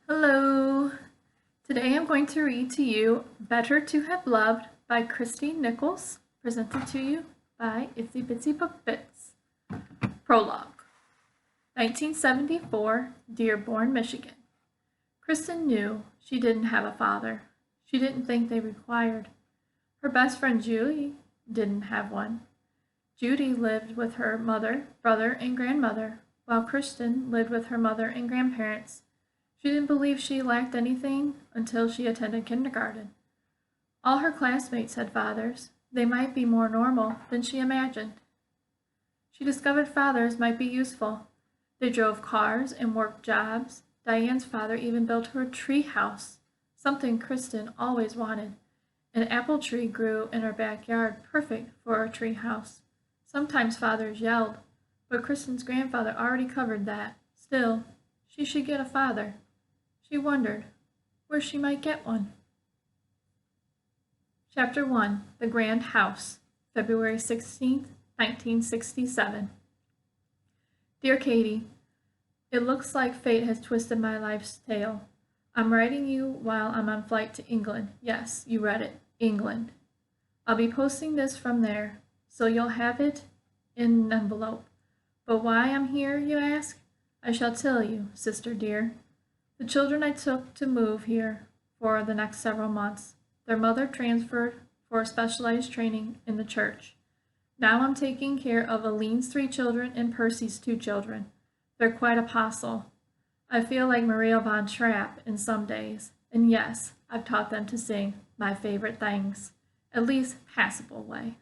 Hello! Today I'm going to read to you Better to Have Loved by Christy Nichols, presented to you by Itsy Bitsy Book Bits. Prologue. 1974, Dearborn, Michigan. Kristen knew she didn't have a father. She didn't think they required. Her best friend Julie didn't have one. Judy lived with her mother, brother, and grandmother, while Kristen lived with her mother and grandparents. She didn't believe she lacked anything until she attended kindergarten. All her classmates had fathers. They might be more normal than she imagined. She discovered fathers might be useful. They drove cars and worked jobs. Diane's father even built her a tree house, something Kristen always wanted. An apple tree grew in her backyard, perfect for a tree house. Sometimes fathers yelled, but Kristen's grandfather already covered that. Still, she should get a father. She wondered where she might get one. Chapter 1, The Grand House, February 16th, 1967. Dear Katie, it looks like fate has twisted my life's tale. I'm writing you while I'm on flight to England. Yes, you read it, England. I'll be posting this from there, so you'll have it in an envelope. But why I'm here, you ask? I shall tell you, sister dear. The children I took to move here for the next several months. Their mother transferred for specialized training in the church. Now I'm taking care of Aline's 3 children and Percy's 2 children. They're quite apostle. I feel like Maria von Trapp in some days. And yes, I've taught them to sing my favorite things, at least passable way.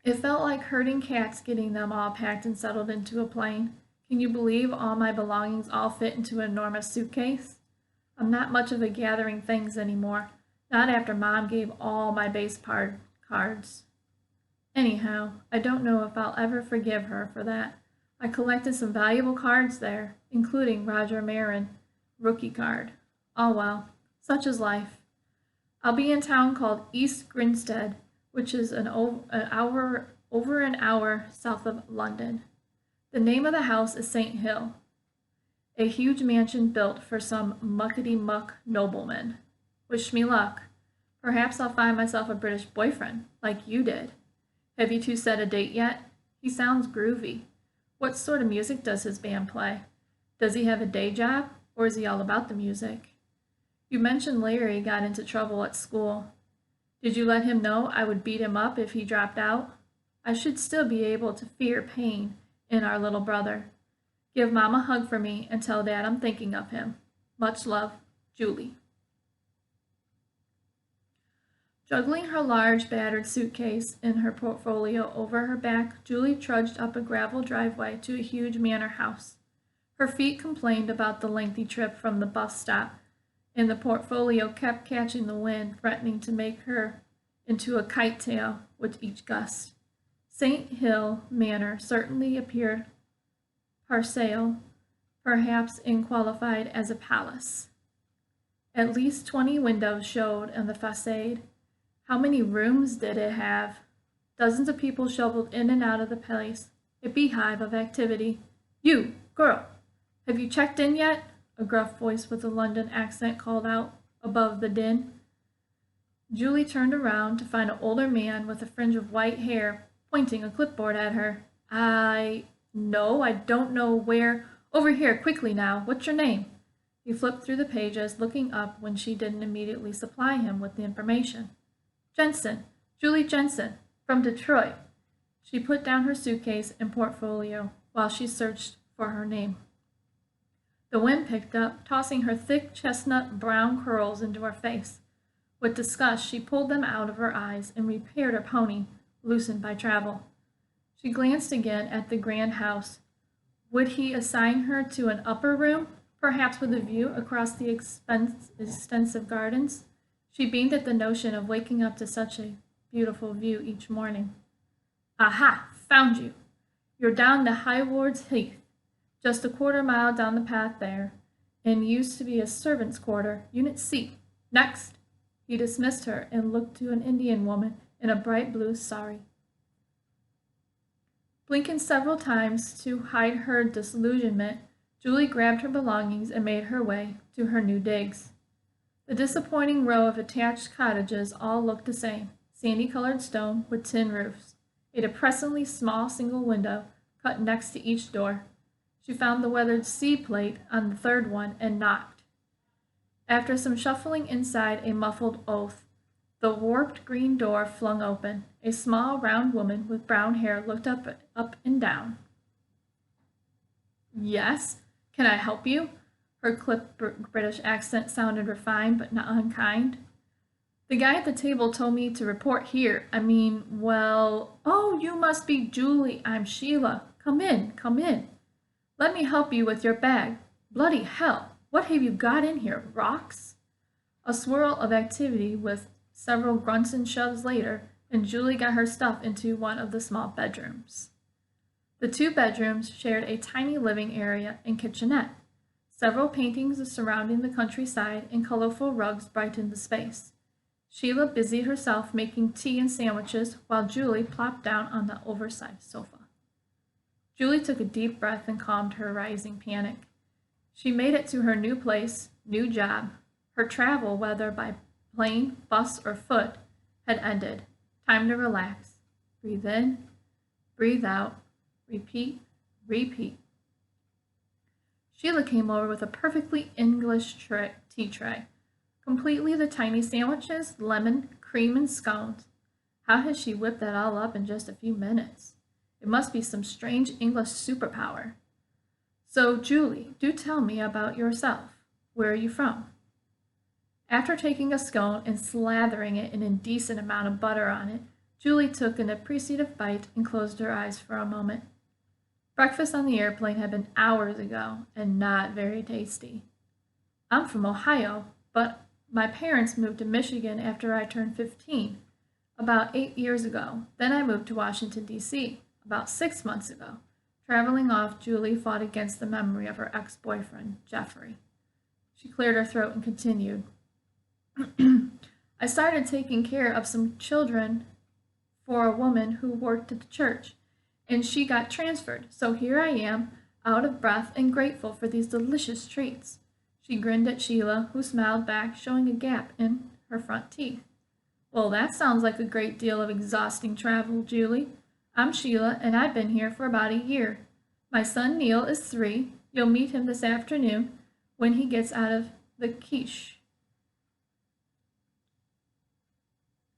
It felt like herding cats getting them all packed and settled into a plane. Can you believe all my belongings all fit into an enormous suitcase? I'm not much of a gathering things anymore, not after Mom gave all my base cards. Anyhow, I don't know if I'll ever forgive her for that. I collected some valuable cards there, including Roger Marin rookie card. Oh well, such is life. I'll be in a town called East Grinstead, which is over an hour south of London. The name of the house is St. Hill, a huge mansion built for some muckety-muck nobleman. Wish me luck. Perhaps I'll find myself a British boyfriend, like you did. Have you two set a date yet? He sounds groovy. What sort of music does his band play? Does he have a day job, or is he all about the music? You mentioned Larry got into trouble at school. Did you let him know I would beat him up if he dropped out? I should still be able to fear pain in our little brother. Give Mom a hug for me and tell Dad I'm thinking of him. Much love, Julie. Juggling her large, battered suitcase in her portfolio over her back, Julie trudged up a gravel driveway to a huge manor house. Her feet complained about the lengthy trip from the bus stop, and the portfolio kept catching the wind, threatening to make her into a kite tail with each gust. St. Hill Manor certainly appeared parcel, perhaps unqualified as a palace. At least 20 windows showed on the facade. How many rooms did it have? Dozens of people shoveled in and out of the place, a beehive of activity. You, girl, have you checked in yet? A gruff voice with a London accent called out above the din. Julie turned around to find an older man with a fringe of white hair pointing a clipboard at her. I don't know where. Over here, quickly now. What's your name? He flipped through the pages, looking up when she didn't immediately supply him with the information. Jensen, Julie Jensen, from Detroit. She put down her suitcase and portfolio while she searched for her name. The wind picked up, tossing her thick chestnut brown curls into her face. With disgust, she pulled them out of her eyes and repaired her pony, loosened by travel. She glanced again at the grand house. Would he assign her to an upper room, perhaps with a view across the extensive gardens? She beamed at the notion of waking up to such a beautiful view each morning. Aha! Found you! You're down the Highwards Heath, just a quarter-mile down the path there, and used to be a servant's quarter, Unit C. Next! He dismissed her and looked to an Indian woman in a bright blue sari. Blinking several times to hide her disillusionment, Julie grabbed her belongings and made her way to her new digs. The disappointing row of attached cottages all looked the same, sandy-colored stone with tin roofs, a depressingly small single window cut next to each door. She found the weathered C plate on the third one and knocked. After some shuffling inside, a muffled oath, the warped green door flung open. A small, round woman with brown hair looked up and down. "Yes? Can I help you?" Her clipped British accent sounded refined but not unkind. "The guy at the table told me to report here. Oh, you must be Julie. I'm Sheila. Come in, come in. Let me help you with your bag. Bloody hell, what have you got in here, rocks?" A swirl of activity with several grunts and shoves later, and Julie got her stuff into one of the small bedrooms. The two bedrooms shared a tiny living area and kitchenette. Several paintings surrounding the countryside and colorful rugs brightened the space. Sheila busied herself making tea and sandwiches while Julie plopped down on the oversized sofa. Julie took a deep breath and calmed her rising panic. She made it to her new place, new job. Her travel, whether by plane, bus, or foot, had ended. Time to relax. Breathe in, breathe out, repeat, repeat. Sheila came over with a perfectly English tea tray, completely the tiny sandwiches, lemon, cream, and scones. How had she whipped that all up in just a few minutes? It must be some strange English superpower. "So, Julie, do tell me about yourself. Where are you from?" After taking a scone and slathering it an indecent amount of butter on it, Julie took an appreciative bite and closed her eyes for a moment. Breakfast on the airplane had been hours ago and not very tasty. "I'm from Ohio, but my parents moved to Michigan after I turned 15, about 8 years ago. Then I moved to Washington, D.C., about 6 months ago." Traveling off, Julie fought against the memory of her ex-boyfriend, Jeffrey. She cleared her throat and continued. "I started taking care of some children for a woman who worked at the church, and she got transferred. So here I am, out of breath and grateful for these delicious treats." She grinned at Sheila, who smiled back, showing a gap in her front teeth. "Well, that sounds like a great deal of exhausting travel, Julie. I'm Sheila, and I've been here for about a year. My son Neil is 3. You'll meet him this afternoon when he gets out of the quiche.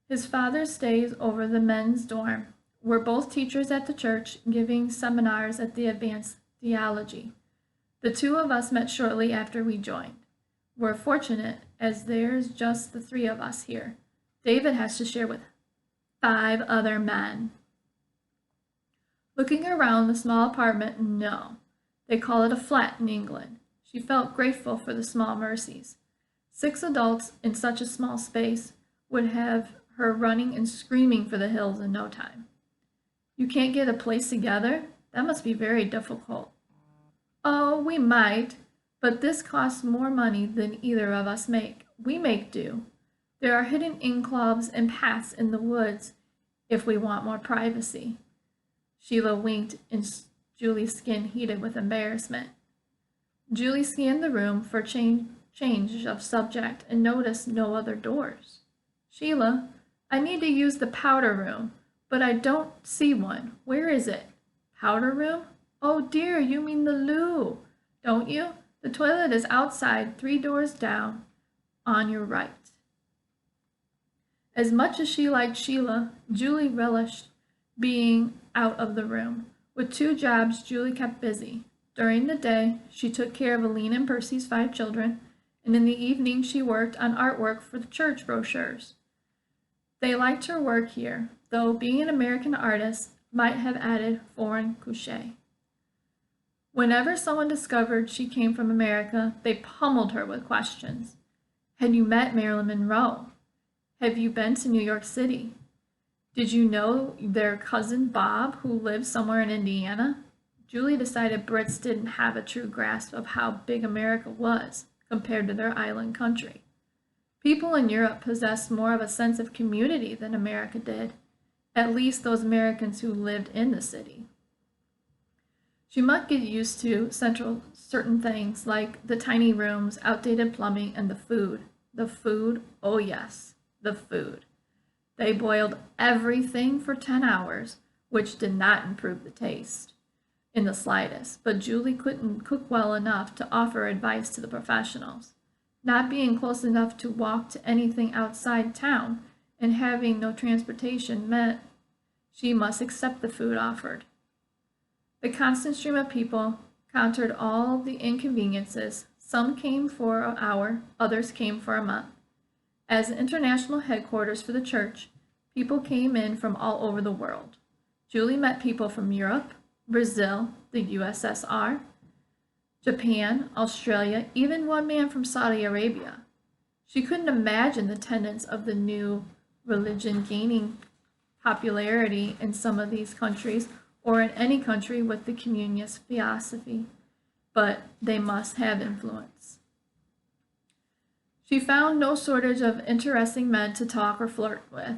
His father stays over the men's dorm. We're both teachers at the church, giving seminars at the advanced theology. The two of us met shortly after we joined. We're fortunate, as there's just the 3 of us here. David has to share with 5 other men." Looking around the small apartment, no. They call it a flat in England. She felt grateful for the small mercies. 6 adults in such a small space would have her running and screaming for the hills in no time. "You can't get a place together? That must be very difficult." "Oh, we might, but this costs more money than either of us make. We make do. There are hidden enclaves and paths in the woods if we want more privacy." Sheila winked, and Julie's skin heated with embarrassment. Julie scanned the room for change of subject and noticed no other doors. "Sheila, I need to use the powder room, but I don't see one. Where is it?" "Powder room? Oh dear, you mean the loo, don't you? The toilet is outside, 3 doors down, on your right." As much as she liked Sheila, Julie relished being out of the room. With 2 jobs, Julie kept busy. During the day, she took care of Aline and Percy's 5 children, and in the evening she worked on artwork for the church brochures. They liked her work here, though being an American artist might have added foreign cachet. Whenever someone discovered she came from America, they pummeled her with questions. Had you met Marilyn Monroe? Have you been to New York City? Did you know their cousin Bob, who lived somewhere in Indiana? Julie decided Brits didn't have a true grasp of how big America was compared to their island country. People in Europe possessed more of a sense of community than America did, at least those Americans who lived in the city. She must get used to certain things like the tiny rooms, outdated plumbing, and the food. The food, oh yes, the food. They boiled everything for 10 hours, which did not improve the taste in the slightest, but Julie couldn't cook well enough to offer advice to the professionals. Not being close enough to walk to anything outside town and having no transportation meant she must accept the food offered. The constant stream of people countered all the inconveniences. Some came for an hour, others came for a month. As international headquarters for the church, people came in from all over the world. Julie met people from Europe, Brazil, the USSR, Japan, Australia, even one man from Saudi Arabia. She couldn't imagine the tenets of the new religion gaining popularity in some of these countries or in any country with the communist philosophy, but they must have influence. She found no shortage of interesting men to talk or flirt with.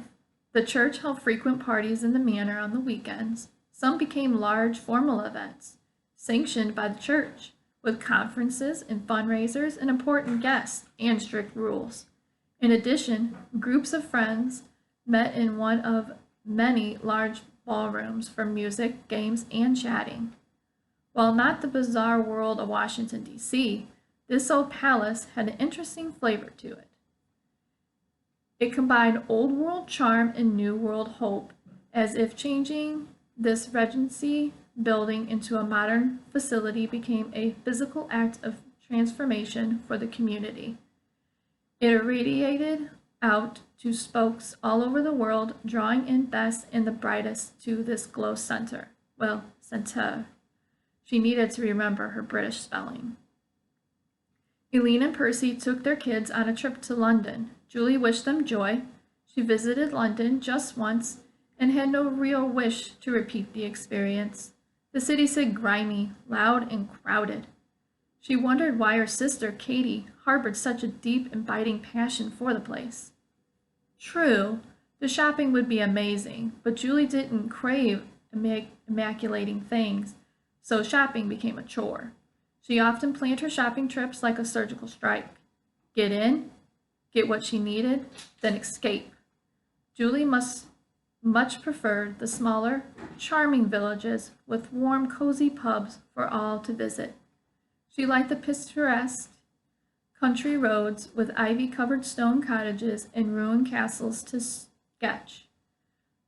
The church held frequent parties in the manor on the weekends. Some became large formal events, sanctioned by the church, with conferences and fundraisers and important guests and strict rules. In addition, groups of friends met in one of many large ballrooms for music, games, and chatting. While not the bizarre world of Washington, D.C., this old palace had an interesting flavor to it. It combined old world charm and new world hope, as if changing this regency building into a modern facility became a physical act of transformation for the community. It irradiated out to spokes all over the world, drawing in best and the brightest to this glow center. Well, center. She needed to remember her British spelling. Eileen and Percy took their kids on a trip to London. Julie wished them joy. She visited London just once and had no real wish to repeat the experience. The city seemed grimy, loud, and crowded. She wondered why her sister, Katie, harbored such a deep and biting passion for the place. True, the shopping would be amazing, but Julie didn't crave immaculating things, so shopping became a chore. She often planned her shopping trips like a surgical strike. Get in, get what she needed, then escape. Julie much preferred the smaller, charming villages with warm, cozy pubs for all to visit. She liked the picturesque country roads with ivy-covered stone cottages and ruined castles to sketch.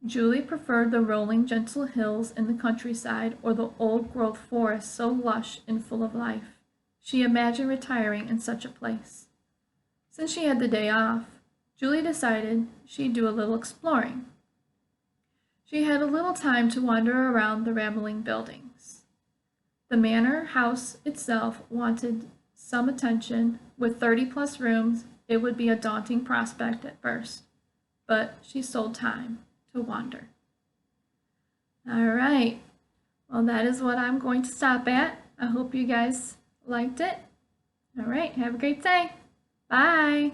Julie preferred the rolling, gentle hills in the countryside or the old-growth forest so lush and full of life. She imagined retiring in such a place. Since she had the day off, Julie decided she'd do a little exploring. She had a little time to wander around the rambling buildings. The manor house itself wanted some attention. With 30-plus rooms, it would be a daunting prospect at first, but she sold time to wander. All right, well, that is what I'm going to stop at. I hope you guys liked it. All right, have a great day. Bye.